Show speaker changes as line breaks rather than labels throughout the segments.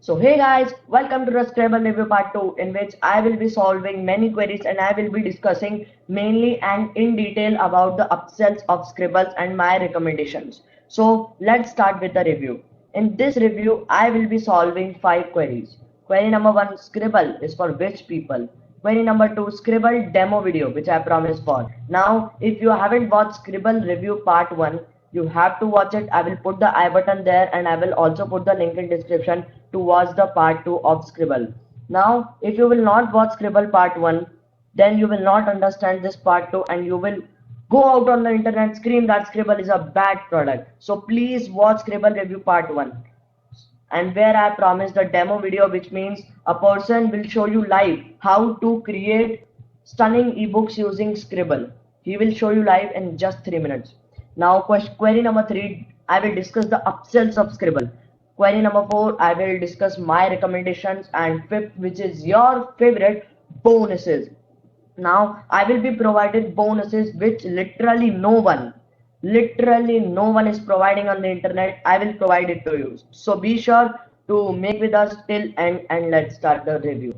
So hey guys, welcome to the Scrabble review part 2 in which I will be solving many queries and I will be discussing mainly and in detail about the upsells of Scribbles and my recommendations. So let's start with the review. In this review, I will be solving 5 queries. Query number 1, Scribble is for which people? Query number 2, Scribble demo video which I promised for. Now if you haven't watched Scribble review part 1, you have to watch it. I will put the I button there and I will also put the link in description to watch the part 2 of Scribble. Now if you will not watch Scribble part 1, then you will not understand this part 2 and you will go out on the internet scream that Scribble is a bad product. So please watch Scribble review part 1, and where I promised the demo video, which means a person will show you live how to create stunning ebooks using Scribble. He will show you live in just 3 minutes. Now query number 3, I will discuss the upsells of Scribble. Query number 4, I will discuss my recommendations, and fifth, which is your favorite, bonuses. Now I will be provided bonuses which literally no one is providing on the internet. I will provide it to you, so be sure to make with us till end and let's start the review.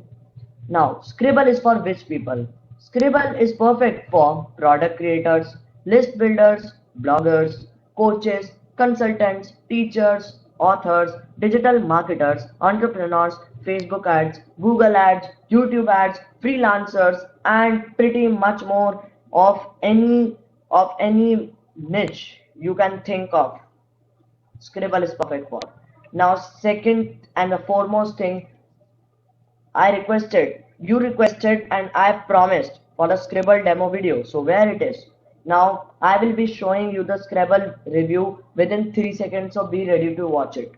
Now Scribble is for which people? Scribble is perfect for product creators, list builders, bloggers, coaches, consultants, teachers, authors, digital marketers, entrepreneurs, Facebook ads, Google ads, YouTube ads, freelancers, and pretty much more of any niche you can think of. Scribble is perfect for. Now, second and the foremost thing, you requested, and I promised for the Scribble demo video. So where it is? Now I will be showing you the Scrabble review within 3 seconds, so be ready to watch it.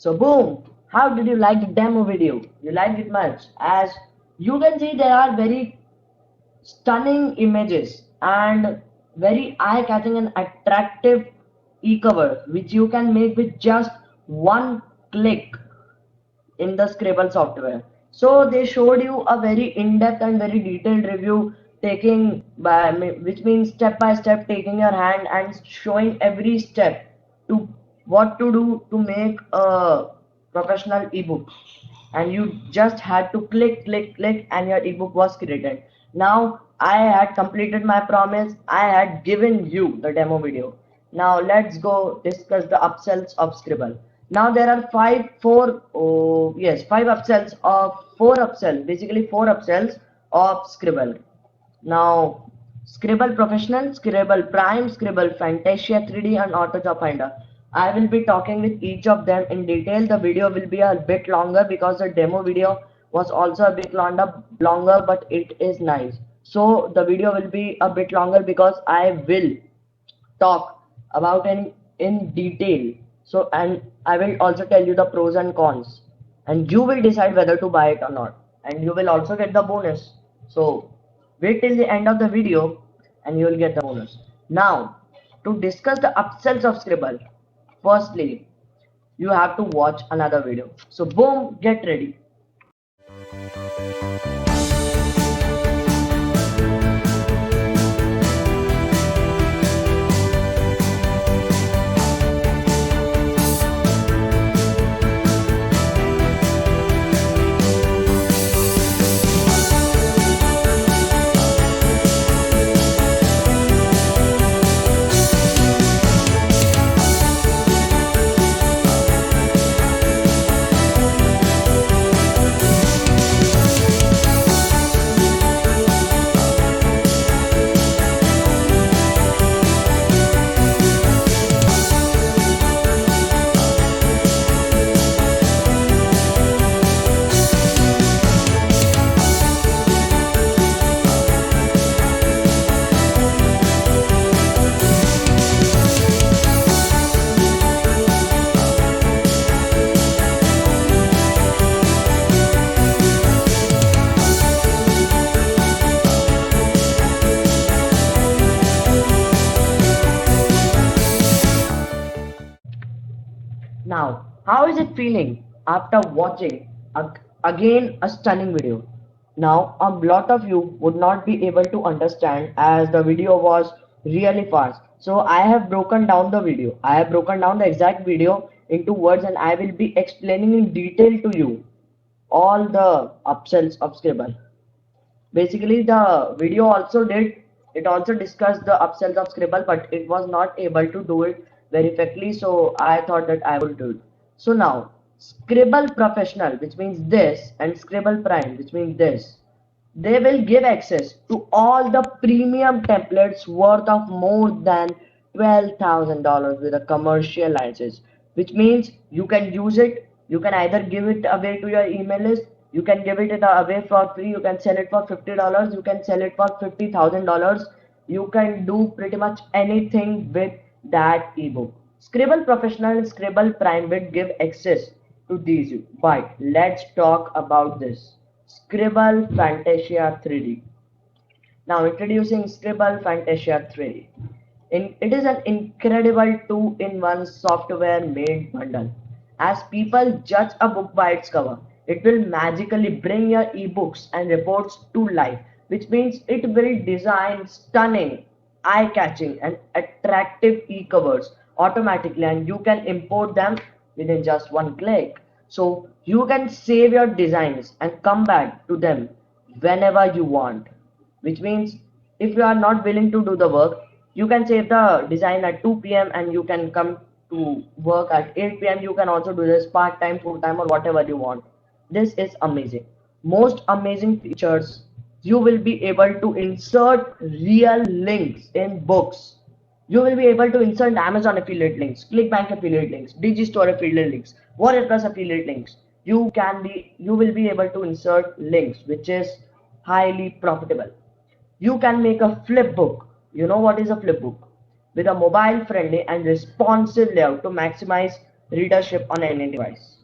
So boom, how did you like the demo video? You liked it much? As you can see, there are very stunning images and very eye-catching and attractive e-cover which you can make with just one click in the Scribble software. So they showed you a very in-depth and very detailed review taking by which means step by step taking your hand and showing every step to what to do to make a professional ebook, and you just had to click and your ebook was created. Now I had completed my promise. I had given you the demo video. Now let's go discuss the upsells of Scribble. Now there are five upsells of four upsells, basically four upsells of Scribble. Now, Scribble Professional, Scribble Prime, Scribble Fantasia 3D, and AutoJob Finder. I will be talking with each of them in detail. The video will be a bit longer because the demo video was also a bit longer, but it is nice. So the video will be a bit longer because I will talk about in detail. So, and I will also tell you the pros and cons, and you will decide whether to buy it or not, and you will also get the bonus. So wait till the end of the video and you will get the bonus. Now, to discuss the upsells of Scribble, firstly you have to watch another video. So boom, get ready. Now, how is it feeling after watching again a stunning video? Now, a lot of you would not be able to understand as the video was really fast. So I have broken down the video. I have broken down the exact video into words, and I will be explaining in detail to you all the upsells of Scribble. Basically, the video also did, it also discussed the upsells of Scribble, but it was not able to do it very effectively, so I thought that I would do it. So now, Scribble Professional, which means this, and Scribble Prime, which means this, they will give access to all the premium templates worth of more than $12,000 with a commercial license, which means you can use it. You can either give it away to your email list, you can give it away for free, you can sell it for $50, you can sell it for $50,000. You can do pretty much anything with that ebook. Scribble Professional and Scribble Prime will give access to these, but let's talk about this. Scribble Fantasia 3D. Now introducing Scribble Fantasia 3D. It is an incredible two-in-one software made bundle. As people judge a book by its cover, it will magically bring your ebooks and reports to life, which means it will design stunning, eye-catching, and attractive e-covers automatically, and you can import them within just one click. So you can save your designs and come back to them whenever you want, which means if you are not willing to do the work, you can save the design at 2 p.m. and you can come to work at 8 p.m. You can also do this part-time, full-time, or whatever you want. This is amazing. Most amazing features, you will be able to insert real links in books. You will be able to insert Amazon affiliate links, ClickBank affiliate links, Digistore affiliate links, WordPress affiliate links. You will be able to insert links, which is highly profitable. You can make a flip book. You know what is a flip book? With a mobile friendly and responsive layout to maximize readership on any device.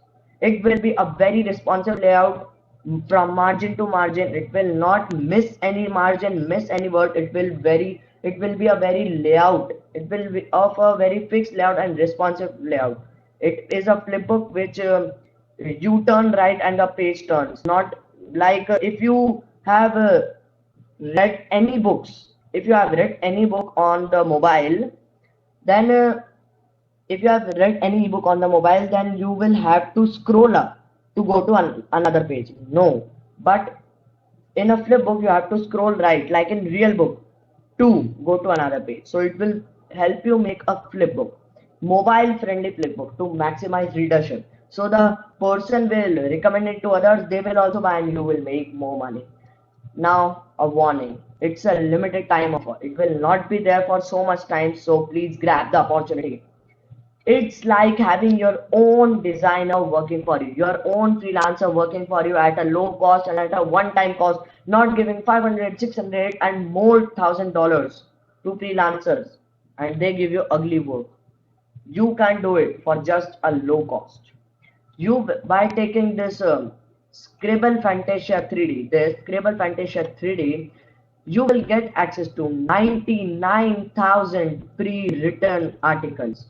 It will be a very responsive layout from margin to margin. It will not miss any margin, miss any word. It will be a very layout. It will be of a very fixed layout and responsive layout. It is a flipbook which you turn right and the page turns. Not like if you have read any books, if you have read any book on the mobile, then if you have read any ebook on the mobile, then you will have to scroll up to go to another page. No, but in a flip book, you have to scroll right, like in real book, to go to another page. So it will help you make a flip book, mobile friendly flip book to maximize readership. So the person will recommend it to others, they will also buy and you will make more money. Now, a warning. It's a limited time offer. It will not be there for so much time, so please grab the opportunity. It's like having your own designer working for you, your own freelancer working for you at a low cost and at a one-time cost, not giving 500, 600 and more $1,000 to freelancers, and they give you ugly work. You can do it for just a low cost. You by taking this Scribble Fantasia 3D, the Scribble Fantasia 3D, you will get access to 99,000 pre-written articles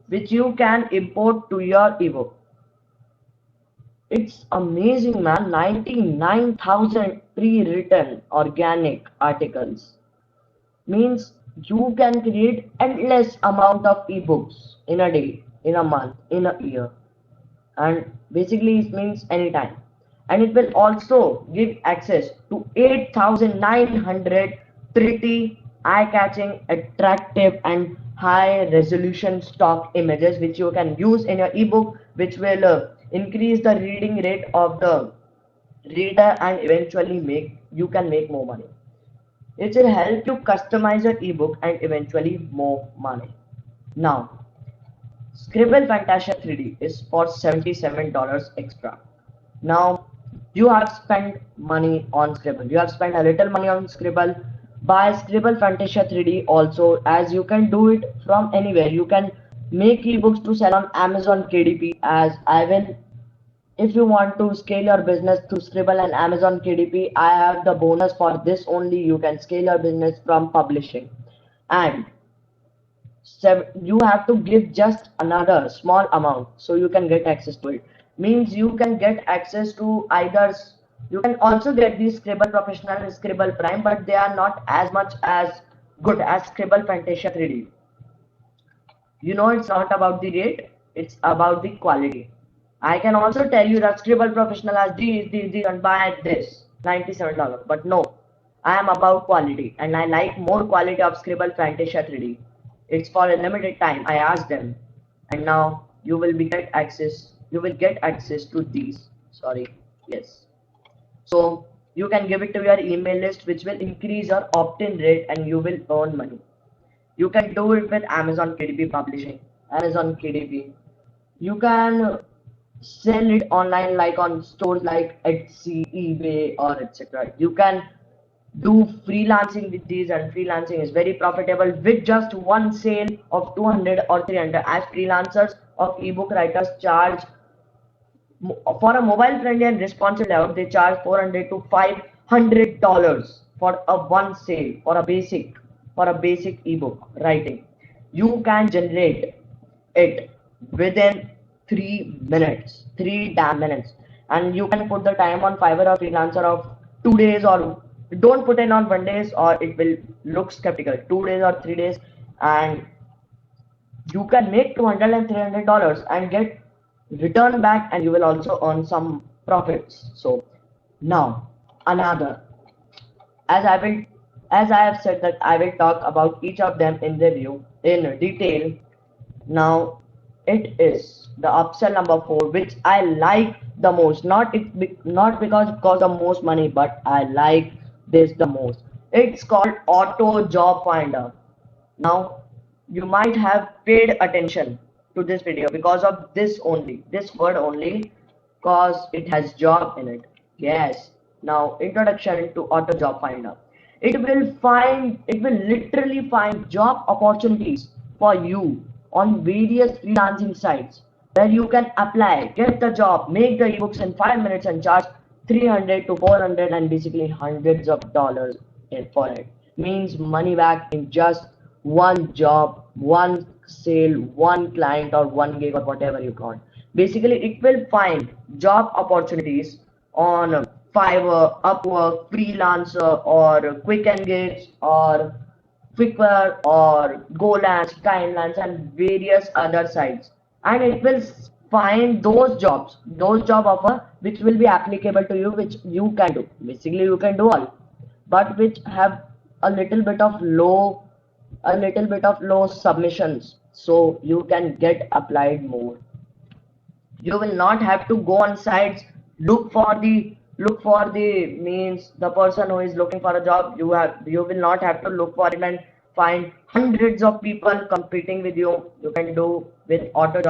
which you can import to your ebook. It's amazing, man. 99,000 pre-written organic articles means you can create endless amount of ebooks in a day, in a month, in a year, and basically it means anytime. And it will also give access to 8,900 pretty, eye-catching, attractive and high resolution stock images which you can use in your ebook, which will increase the reading rate of the reader and eventually make you can make more money. It will help you customize your ebook and eventually more money. Now, Scribble Fantasia 3D is for $77 extra. Now, you have spent money on Scribble. You have spent a little money on Scribble. Buy Scribble Fantasia 3D also, as you can do it from anywhere. You can make ebooks to sell on Amazon KDP, as I will. If you want to scale your business through Scribble and Amazon KDP, I have the bonus for this only. You can scale your business from publishing. And you have to give just another small amount so you can get access to it. Means you can get access to either, you can also get the Scribble Professional and Scribble Prime, but they are not as much as good as Scribble Fantasia 3D. You know, it's not about the rate, it's about the quality. I can also tell you that Scribble Professional has these, and buy this $97. But no, I am about quality and I like more quality of Scribble Fantasia 3D. It's for a limited time. I asked them, and now you will get access. You will get access to these. Sorry, yes. So you can give it to your email list, which will increase your opt-in rate, and you will earn money. You can do it with Amazon KDP Publishing, Amazon KDP. You can sell it online, like on stores like Etsy, eBay, or etc. You can do freelancing with these, and freelancing is very profitable with just one sale of 200 or 300, as freelancers of ebook writers charge for a mobile friendly and responsive layout. They charge 400 to $500 for a one sale for a basic ebook writing. You can generate it within 3 minutes, 3 damn minutes, and you can put the time on Fiverr or Freelancer of 2 days, or don't put in on 1 days or it will look skeptical. 2 days or 3 days, and you can make $200 and $300 and get return back, and you will also earn some profits. So now another, as I will, as I have said that I will talk about each of them in review in detail. Now it is the upsell number 4, which I like the most. Not because it costs the most money, but I like this the most. It's called Auto Job Finder. Now you might have paid attention to this video because of this word only, cause it has job in it. Yes. Now introduction to Auto Job Finder. It will literally find job opportunities for you on various freelancing sites. where you can apply, get the job, make the ebooks in 5 minutes and charge 300 to 400 and basically hundreds of dollars for it. Means money back in just one job, one sale, one client or one gig or whatever you want. Basically, it will find job opportunities on Fiverr, Upwork, Freelancer, or Quick Engage, or Quicker, or GoLance, Kindlance, and various other sites. And it will find those jobs, those job offer which will be applicable to you, which you can do. Basically, you can do all, but which have a little bit of low, submissions, so you can get applied more. You will not have to go on sites, look for the means the person who is looking for a job. You will not have to look for it and find hundreds of people competing with you. You can do with auto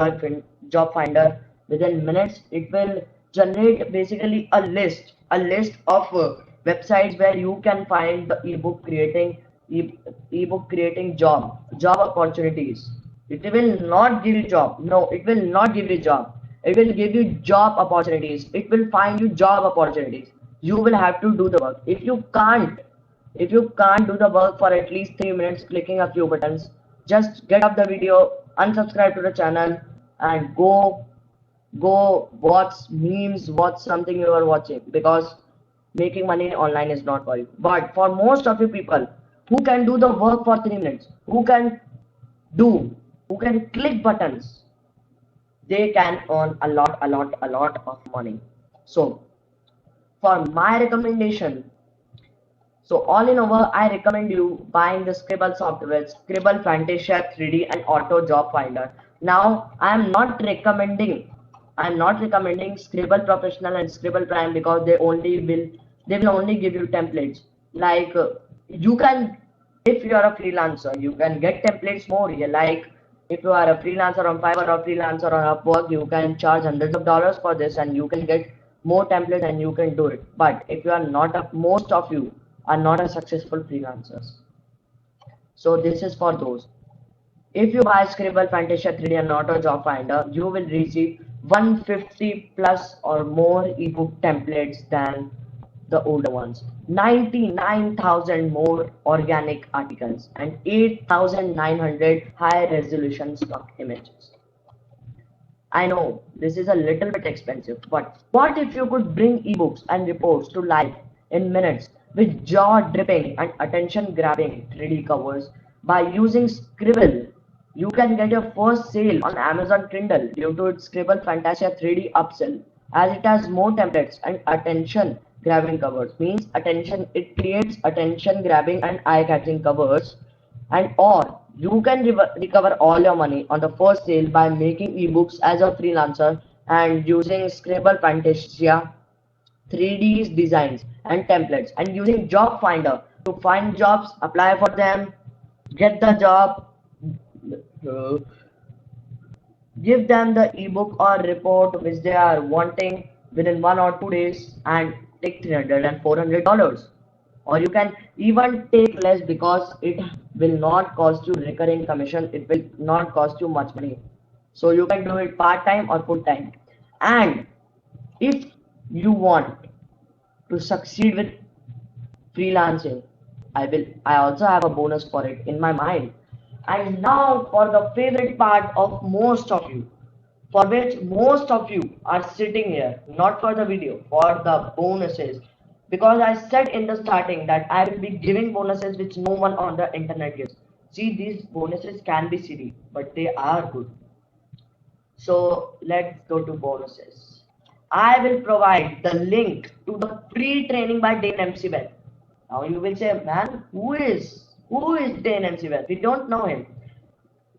job finder. Within minutes it will generate basically a list of websites where you can find the e- ebook creating job opportunities. It will not give you job. No, it will not give you job. It will give you job opportunities. It will find you job opportunities. You will have to do the work. If you can't do the work for at least 3 minutes clicking a few buttons, just get up the video, unsubscribe to the channel, and go watch memes, watch something you are watching, because making money online is not for you. But for most of you people who can do the work for 3 minutes, do, who can click buttons, they can earn a lot of money. So for my recommendation, so all in over, I recommend you buying the Scribble software, Scribble Fantasia 3D and Auto Job Finder. Now, I am not recommending Scribble Professional and Scribble Prime, because they will only give you templates. Like you can, if you are a freelancer, you can get templates more. Yeah, like if you are a freelancer on Fiverr or freelancer on Upwork, you can charge hundreds of dollars for this and you can get more templates and you can do it. But if you are not most of you are not a successful freelancers. So this is for those. If you buy Scribble, Fantasia 3D and Auto Job Finder, you will receive 150 plus or more ebook templates than the older ones, 99,000 more organic articles, and 8,900 high resolution stock images. I know this is a little bit expensive, but what if you could bring ebooks and reports to life in minutes with jaw-dripping and attention-grabbing 3D covers by using Scribble? You can get your first sale on Amazon Kindle due to its Scribble Fantasia 3D upsell, as it has more templates and attention-grabbing covers. Means attention, it creates attention-grabbing and eye-catching covers, and or you can recover all your money on the first sale by making ebooks as a freelancer and using Scribble Fantasia 3D designs and templates, and using Job Finder to find jobs, apply for them, get the job, uh, give them the ebook or report which they are wanting within 1 or 2 days, and take 300 and $400. Or you can even take less, because it will not cost you recurring commission, it will not cost you much money. So you can do it part time or full time. And if you want to succeed with freelancing, I also have a bonus for it in my mind. And now for the favorite part of most of you, for which most of you are sitting here, not for the video, for the bonuses. Because I said in the starting that I will be giving bonuses which no one on the internet gives. See, these bonuses can be silly, but they are good. So let's go to bonuses. I will provide the link to the free training by Dane MC Webb. Now you will say, man, who is Dane MC Webb? We don't know him.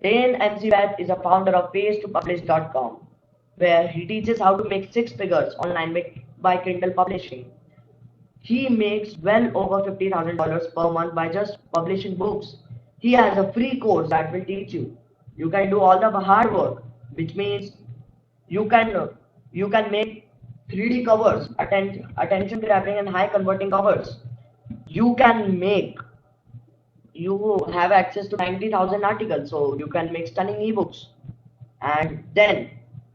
Dane MC Webb is a founder of page2publish.com, where he teaches how to make six figures online by Kindle publishing. He makes well over $50,000 per month by just publishing books. He has a free course that will teach you. You can do all the hard work, which means you can you can make 3D covers, attention grabbing and high converting covers. You can make you have access to 90,000 articles, so you can make stunning ebooks. And then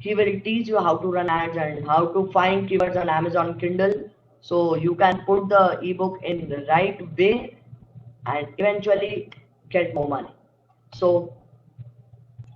He will teach you how to run ads and how to find keywords on Amazon Kindle, so you can put the ebook in the right way and eventually get more money. So,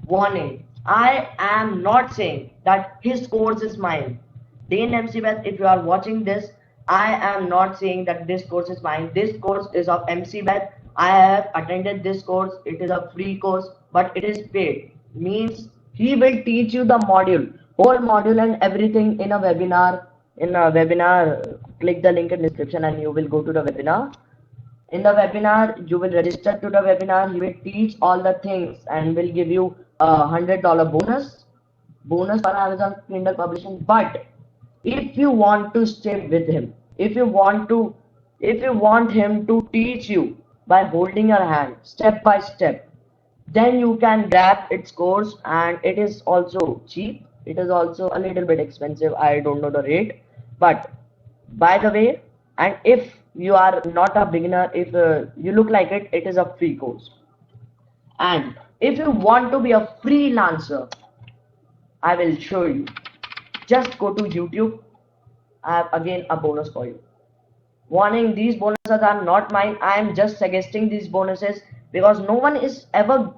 warning, I am not saying that his course is mine. Dane MCBeth, if you are watching this, I am not saying that this course is mine. This course is of MCBeth. I have attended this course. It is a free course, but it is paid. Means he will teach you the module, whole module and everything in a webinar. In a webinar, click the link in description and you will go to the webinar. In the webinar, you will register to the webinar. He will teach all the things and will give you $100 bonus for Amazon Kindle publishing. But if you want to stay with him, if you want him to teach you by holding your hand step by step, then you can grab its course, and it is also cheap. It is also a little bit expensive. I don't know the rate, but by the way, and if you are not a beginner, if you look like it is a free course. And if you want to be a freelancer, I will show you. Just go to YouTube. I have again a bonus for you. Warning, these bonuses are not mine. I am just suggesting these bonuses because no one is ever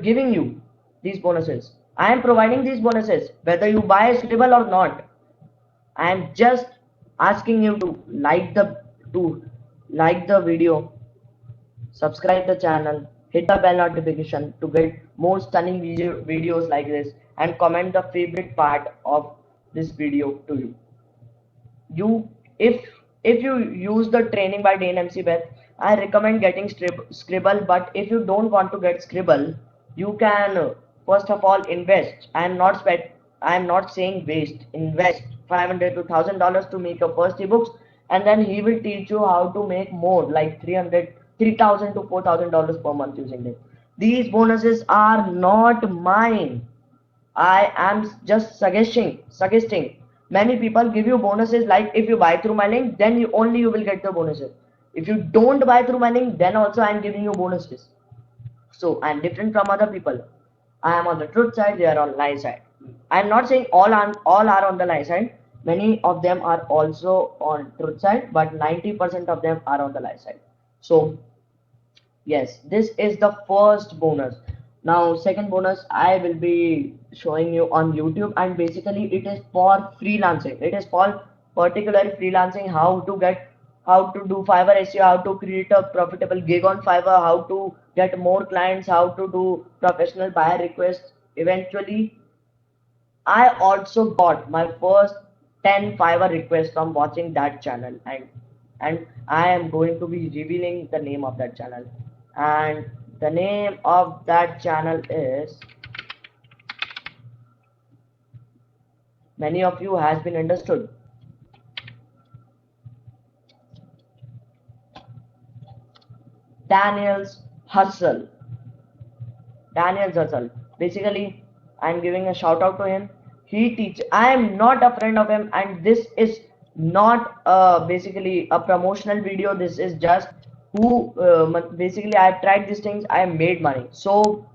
giving you these bonuses. I am providing these bonuses whether you buy Scribble or not. I am just asking you to like the video, subscribe the channel, hit the bell notification to get more stunning videos like this, and comment the favorite part of this video to you. If you use the training by Dane MCBeth, I recommend getting Scribble. But if you don't want to get Scribble, you can first of all invest. I am not saying waste. Invest $500 to $1,000 to make your first ebooks, and then he will teach you how to make more, like $3,000 to $4,000 per month using it. These bonuses are not mine. I am just suggesting. Many people give you bonuses like if you buy through my link, then you will get the bonuses. If you don't buy through my link, then also I am giving you bonuses. So I am different from other people. I am on the truth side, they are on lie side. I am not saying all are on the lie side. Many of them are also on truth side, but 90% of them are on the lie side. So yes, this is the first bonus. Now second bonus I will be showing you on YouTube, and basically it is for freelancing. It is for particularly freelancing, how to do Fiverr SEO, how to create a profitable gig on Fiverr, how to get more clients, how to do professional buyer requests. Eventually I also got my first 10 Fiverr requests from watching that channel, and I am going to be revealing the name of that channel. And the name of that channel is, many of you has been understood, Daniel's Hustle. Daniel's Hustle. Basically, I'm giving a shout out to him. He teach. I am not a friend of him, and this is not basically a promotional video. This is just basically I have tried these things. I have made money. So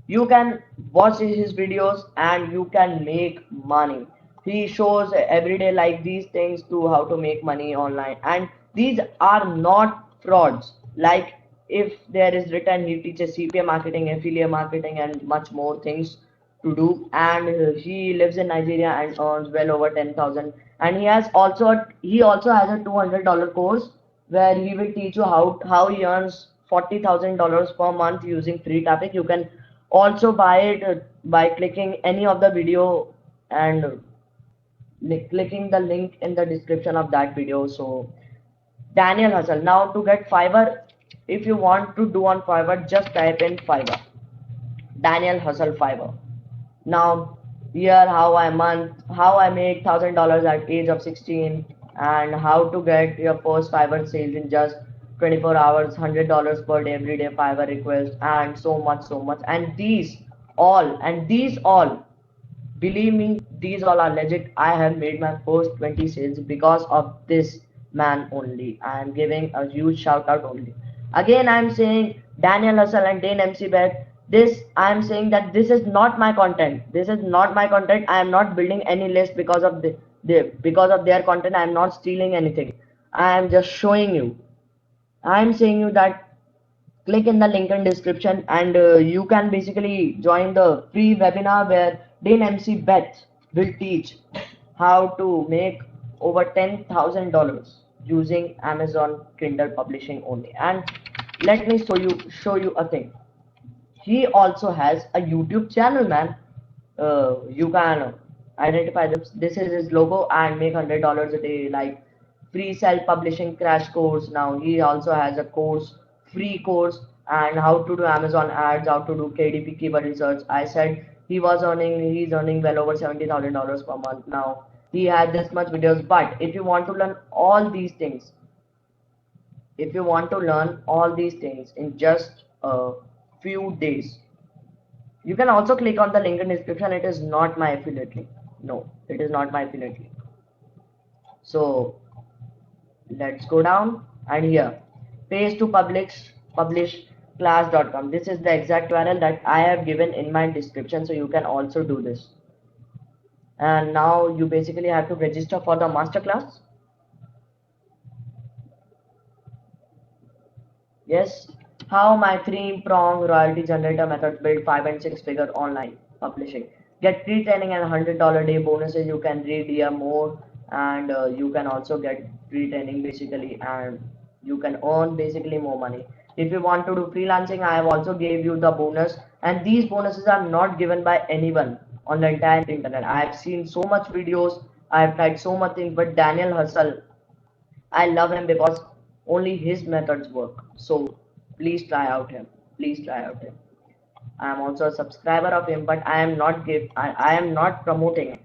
you can watch his videos and you can make money. He shows everyday like these things to how to make money online, and these are not frauds. Like if there is written, he teaches CPA marketing, affiliate marketing, and much more things to do. And he lives in Nigeria and earns well over 10,000. And he also has a $200 course where he will teach you how he earns $40,000 per month using free traffic. You can also buy it by clicking any of the video and clicking the link in the description of that video. So Daniel Hustle. Now to get Fiverr, if you want to do on Fiverr, just type in Fiverr, Daniel Hustle Fiverr. Now here how I make $1,000 at age of 16, and how to get your first Fiverr sales in just 24 hours, $100 per day, every day Fiverr request, and so much. And these all, believe me, these all are legit. I have made my first 20 sales because of this man only. I am giving a huge shout out only. Again, I am saying Daniel Hustle and Dane MCBeth. This I am saying that this is not my content. This is not my content. I am not building any list because of because of their content. I am not stealing anything. I am just showing you. I am saying you that click in the link in description, and you can basically join the free webinar where Dean MC Beth will teach how to make over $10,000 using Amazon Kindle publishing only. And let me show you a thing. He also has a YouTube channel, man. You can identify this. This is his logo and make $100 a day, like free self-publishing crash course. Now he also has a course, free course, and how to do Amazon ads, how to do KDP keyword research. I said he's earning well over $70,000 per month now. He had this much videos, but if you want to learn all these things, if you want to learn all these things in just a few days, you can also click on the link in description. It is not my affiliate link. No, it is not my affiliate link. So let's go down, and here page to publish class.com. This is the exact URL that I have given in my description, so you can also do this. And now you basically have to register for the masterclass. Yes, how my three-prong royalty generator methods build 5 and 6 figure online publishing. Get free training and $100 day bonuses. You can read here more, and you can also get free training basically, and you can earn basically more money. If you want to do freelancing, I have also gave you the bonus, and these bonuses are not given by anyone on the entire internet. I have seen so much videos, I have tried so much things, but Daniel Hustle, I love him because only his methods work. So please try out him. Please try out him. I am also a subscriber of him, but I am not promoting him.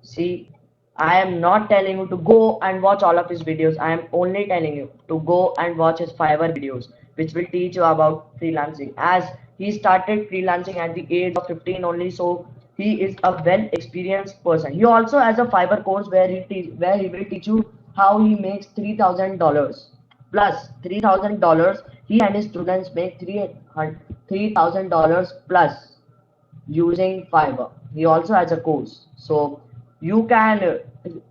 See, I am not telling you to go and watch all of his videos. I am only telling you to go and watch his Fiverr videos, which will teach you about freelancing. As he started freelancing at the age of 15 only, so he is a well experienced person. He also has a Fiverr course where where he will teach you how he makes $3,000 plus $3,000. He and his students make $3,000 plus using Fiverr. He also has a course. So you can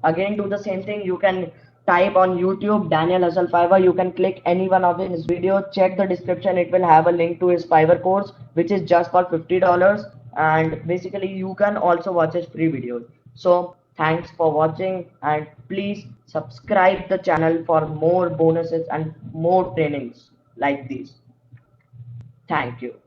again do the same thing. You can type on YouTube Daniel Hustle Fiverr. You can click any one of his video. Check the description. It will have a link to his Fiverr course, which is just for $50. And basically, you can also watch his free videos. So thanks for watching, and please subscribe the channel for more bonuses and more trainings like these. Thank you.